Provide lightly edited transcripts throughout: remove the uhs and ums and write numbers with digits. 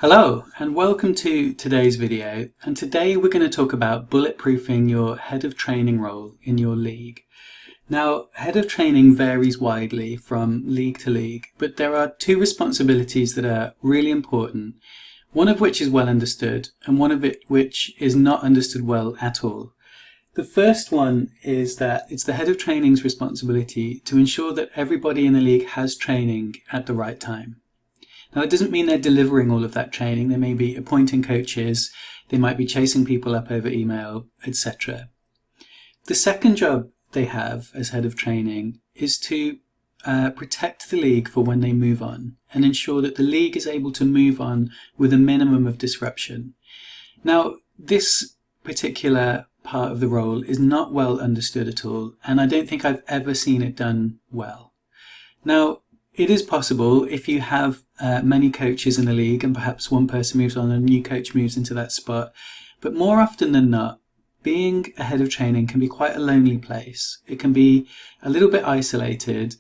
Hello and welcome to today's video, and today we're going to talk about bulletproofing your head of training role in your league. Now, head of training varies widely from league to league, but there are two responsibilities that are really important, one of which is well understood and one of it which is not understood well at all. The first one is that it's the head of training's responsibility to ensure that everybody in the league has training at the right time. Now, it doesn't mean they're delivering all of that training. They may be appointing coaches, they might be chasing people up over email, etc. The second job they have as head of training is to protect the league for when they move on and ensure that the league is able to move on with a minimum of disruption. Now, this particular part of the role is not well understood at all, and I don't think I've ever seen it done well. Now, it is possible if you have many coaches in the league and perhaps one person moves on and a new coach moves into that spot. But more often than not, being a head of training can be quite a lonely place. It can be a little bit isolated,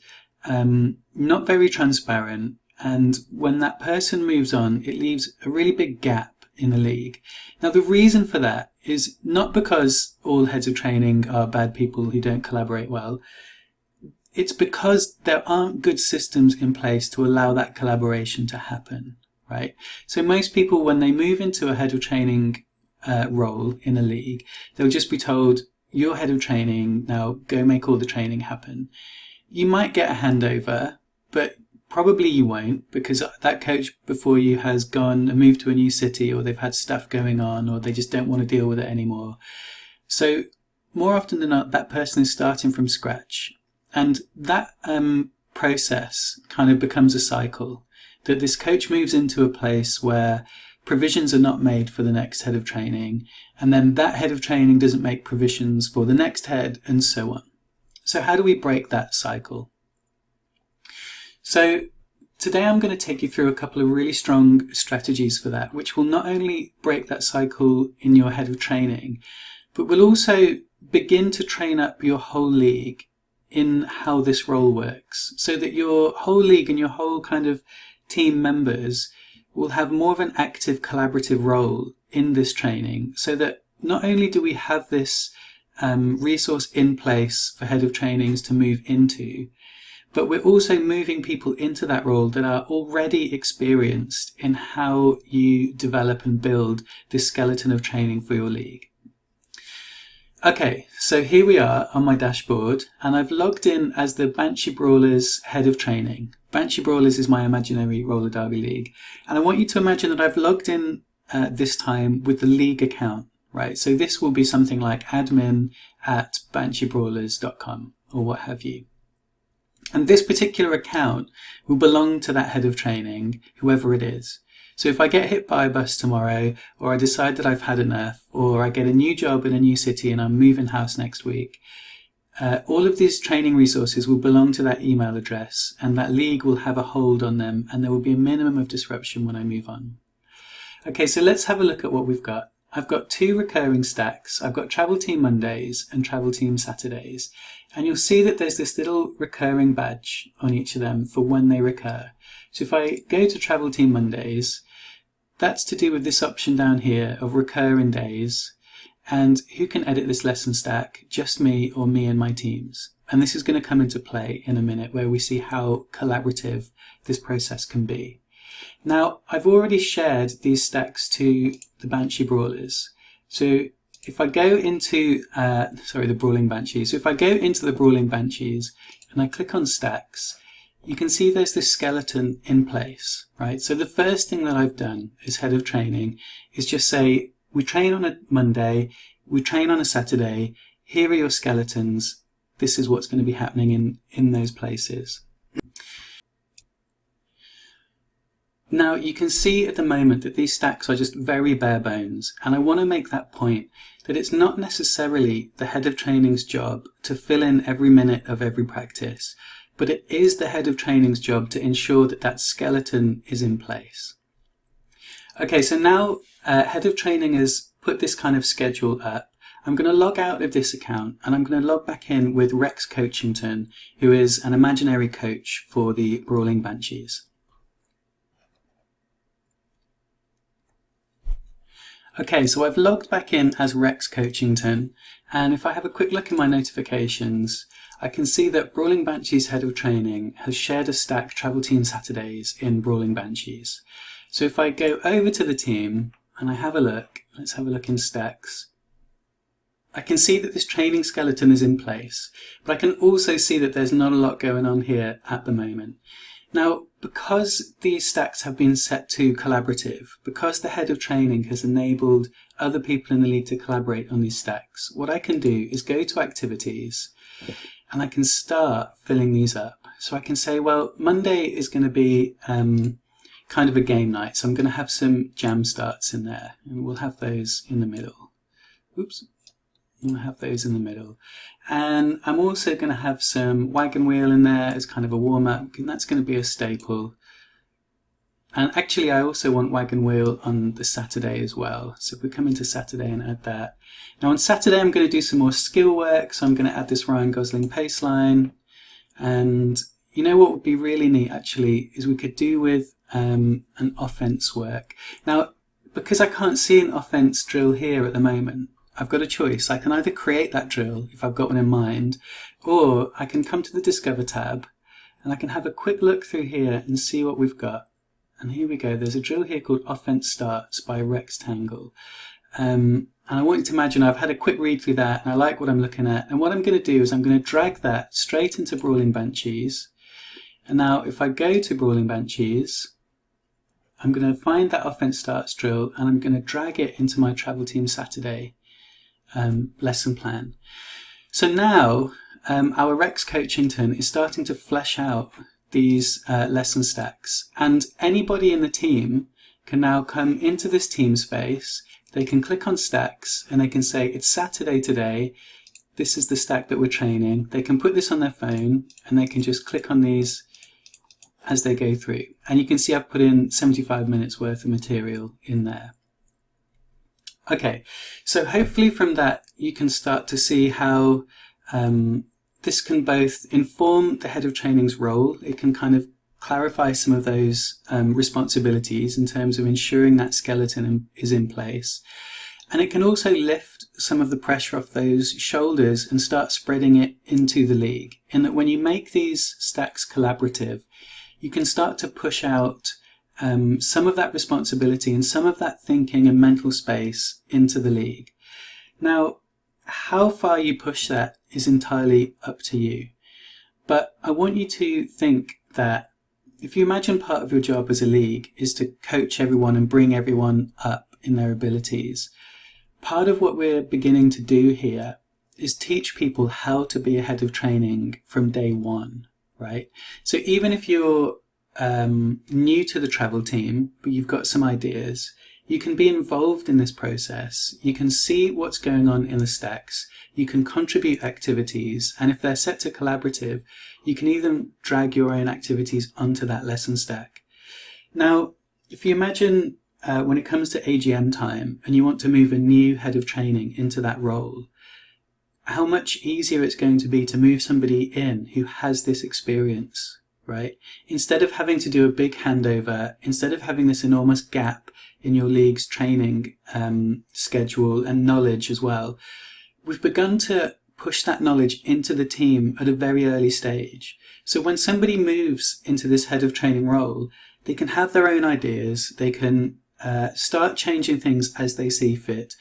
not very transparent. And when that person moves on, it leaves a really big gap in the league. Now, the reason for that is not because all heads of training are bad people who don't collaborate well. It's because there aren't good systems in place to allow that collaboration to happen, right? So most people, when they move into a head of training role in a league, they'll just be told, you're head of training, now go make all the training happen. You might get a handover, but probably you won't, because that coach before you has gone and moved to a new city, or they've had stuff going on, or they just don't want to deal with it anymore. So more often than not, that person is starting from scratch. And that process kind of becomes a cycle, that this coach moves into a place where provisions are not made for the next head of training, and then that head of training doesn't make provisions for the next head, and so on. So how do we break that cycle? So today I'm going to take you through a couple of really strong strategies for that, which will not only break that cycle in your head of training, but will also begin to train up your whole league in how this role works, so that your whole league and your whole kind of team members will have more of an active collaborative role in this training, so that not only do we have this resource in place for head of trainings to move into, but we're also moving people into that role that are already experienced in how you develop and build this skeleton of training for your league. Okay, so here we are on my dashboard, and I've logged in as the Banshee Brawlers head of training. Banshee Brawlers is my imaginary roller derby league, and I want you to imagine that I've logged in this time with the league account, right? So this will be something like admin@bansheebrawlers.com or what have you. And this particular account will belong to that head of training, whoever it is. So if I get hit by a bus tomorrow, or I decide that I've had enough, or I get a new job in a new city and I'm moving house next week, all of these training resources will belong to that email address, and that league will have a hold on them, and there will be a minimum of disruption when I move on. Okay, so let's have a look at what we've got. I've got two recurring stacks. I've got Travel Team Mondays and Travel Team Saturdays. And you'll see that there's this little recurring badge on each of them for when they recur. So if I go to Travel Team Mondays, that's to do with this option down here of recurring days. And who can edit this lesson stack? Just me or me and my teams. And this is going to come into play in a minute, where we see how collaborative this process can be. Now, I've already shared these stacks to the Banshee Brawlers. So if I go into, the Brawling Banshees. So if I go into the Brawling Banshees and I click on stacks, you can see there's this skeleton in place, right? So the first thing that I've done as head of training is just say, we train on a Monday, we train on a Saturday, here are your skeletons, this is what's going to be happening in those places. Now, you can see at the moment that these stacks are just very bare bones, and I want to make that point that it's not necessarily the head of training's job to fill in every minute of every practice, but it is the head of training's job to ensure that that skeleton is in place. Okay, so now head of training has put this kind of schedule up. I'm going to log out of this account, and I'm going to log back in with Rex Coachington, who is an imaginary coach for the Brawling Banshees. Okay, so I've logged back in as Rex Coachington, and if I have a quick look in my notifications, I can see that Brawling Banshees Head of Training has shared a stack Travel Team Saturdays in Brawling Banshees. So if I go over to the team and I have a look, let's have a look in stacks, I can see that this training skeleton is in place, but I can also see that there's not a lot going on here at the moment. Now, because these stacks have been set to collaborative, because the head of training has enabled other people in the league to collaborate on these stacks, what I can do is go to activities and I can start filling these up. So I can say, well, Monday is going to be kind of a game night, so I'm going to have some jam starts in there, and we'll have those in the middle. Oops. We'll have those in the middle. And I'm also going to have some wagon wheel in there as kind of a warm-up, and that's going to be a staple. And actually I also want wagon wheel on the Saturday as well. So if we come into Saturday and add that. Now on Saturday I'm going to do some more skill work, so I'm going to add this Ryan Gosling pace line. And you know what would be really neat actually is we could do with an offense work. Now because I can't see an offense drill here at the moment, I've got a choice. I can either create that drill if I've got one in mind, or I can come to the Discover tab and I can have a quick look through here and see what we've got. And here we go. There's a drill here called Offense Starts by Rectangle. And I want you to imagine I've had a quick read through that and I like what I'm looking at. And what I'm going to do is I'm going to drag that straight into Brawling Banshees. And now if I go to Brawling Banshees, I'm going to find that Offense Starts drill and I'm going to drag it into my Travel Team Saturday lesson plan. So now our Rex Coachington is starting to flesh out these lesson stacks, and anybody in the team can now come into this team space. They can click on stacks and they can say it's Saturday today, this is the stack that we're training. They can put this on their phone and they can just click on these as they go through, and you can see I've put in 75 minutes worth of material in there. Okay, so hopefully from that you can start to see how this can both inform the head of training's role. It can kind of clarify some of those responsibilities in terms of ensuring that skeleton is in place. And it can also lift some of the pressure off those shoulders and start spreading it into the league. In that when you make these stacks collaborative, you can start to push out some of that responsibility and some of that thinking and mental space into the league. Now, how far you push that is entirely up to you. But I want you to think that if you imagine part of your job as a league is to coach everyone and bring everyone up in their abilities, part of what we're beginning to do here is teach people how to be a head of training from day one, right? So even if you're new to the travel team, but you've got some ideas, you can be involved in this process. You can see what's going on in the stacks. You can contribute activities, and if they're set to collaborative, you can even drag your own activities onto that lesson stack. Now, if you imagine when it comes to AGM time and you want to move a new head of training into that role, how much easier it's going to be to move somebody in who has this experience, right? Instead of having to do a big handover, instead of having this enormous gap in your league's training schedule and knowledge as well, we've begun to push that knowledge into the team at a very early stage. So when somebody moves into this head of training role, they can have their own ideas, they can start changing things as they see fit,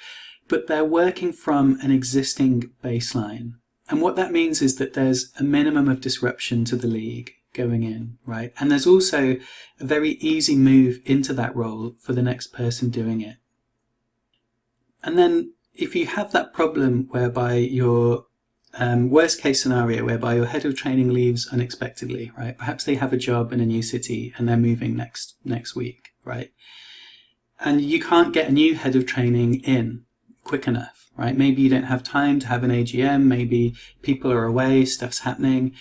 but they're working from an existing baseline. And what that means is that there's a minimum of disruption to the league going in, right? And there's also a very easy move into that role for the next person doing it. And then if you have that problem whereby your worst case scenario, whereby your head of training leaves unexpectedly, right? Perhaps they have a job in a new city and they're moving next week, right? And you can't get a new head of training in quick enough, right? Maybe you don't have time to have an AGM, maybe people are away, stuff's happening.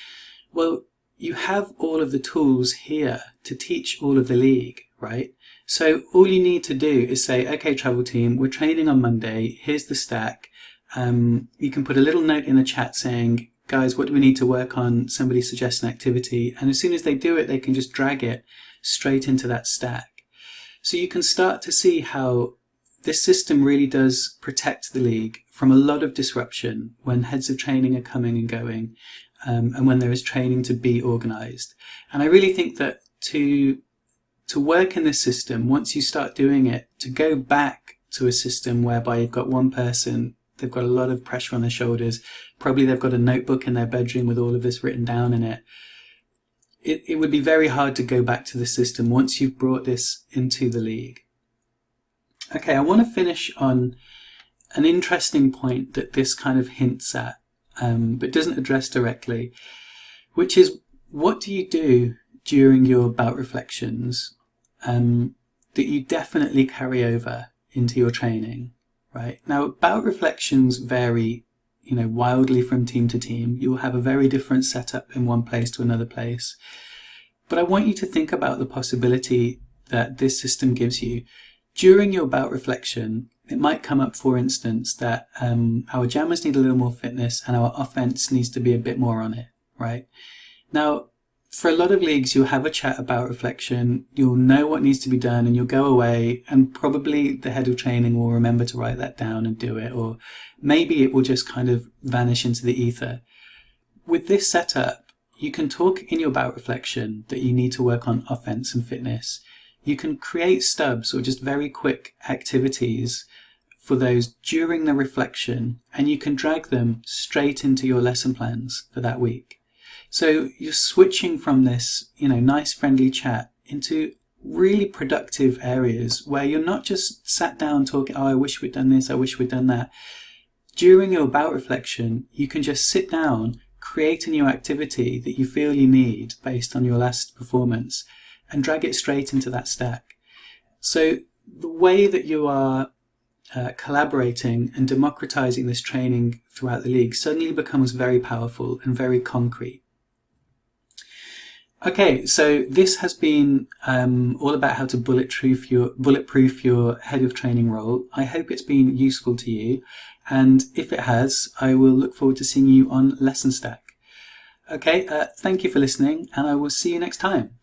Well, you have all of the tools here to teach all of the league, right? So all you need to do is say, okay, travel team, we're training on Monday, here's the stack. You can put a little note in the chat saying, guys, what do we need to work on? Somebody suggests an activity. And as soon as they do it, they can just drag it straight into that stack. So you can start to see how this system really does protect the league from a lot of disruption when heads of training are coming and going, and when there is training to be organised. And I really think that to work in this system, once you start doing it, to go back to a system whereby you've got one person, they've got a lot of pressure on their shoulders, probably they've got a notebook in their bedroom with all of this written down in it. It would be very hard to go back to the system once you've brought this into the league. Okay, I want to finish on an interesting point that this kind of hints at, but doesn't address directly, which is, what do you do during your bout reflections that you definitely carry over into your training, right? Now, bout reflections vary, wildly from team to team. You'll have a very different setup in one place to another place. But I want you to think about the possibility that this system gives you. During your bout reflection, it might come up, for instance, that our jammers need a little more fitness and our offense needs to be a bit more on it, right? Now, for a lot of leagues, you'll have a chat about reflection, you'll know what needs to be done, and you'll go away, and probably the head of training will remember to write that down and do it, or maybe it will just kind of vanish into the ether. With this setup, you can talk in your bout reflection that you need to work on offense and fitness. You can create stubs or just very quick activities for those during the reflection, and you can drag them straight into your lesson plans for that week. So you're switching from this, nice friendly chat into really productive areas where you're not just sat down talking, oh, I wish we'd done this, I wish we'd done that. During your bout reflection, you can just sit down, create a new activity that you feel you need based on your last performance, and drag it straight into that stack. So the way that you are collaborating and democratizing this training throughout the league suddenly becomes very powerful and very concrete. Okay, so this has been all about how to bulletproof your head of training role. I hope it's been useful to you, and if it has, I will look forward to seeing you on Lesson Stack. Okay, thank you for listening, and I will see you next time.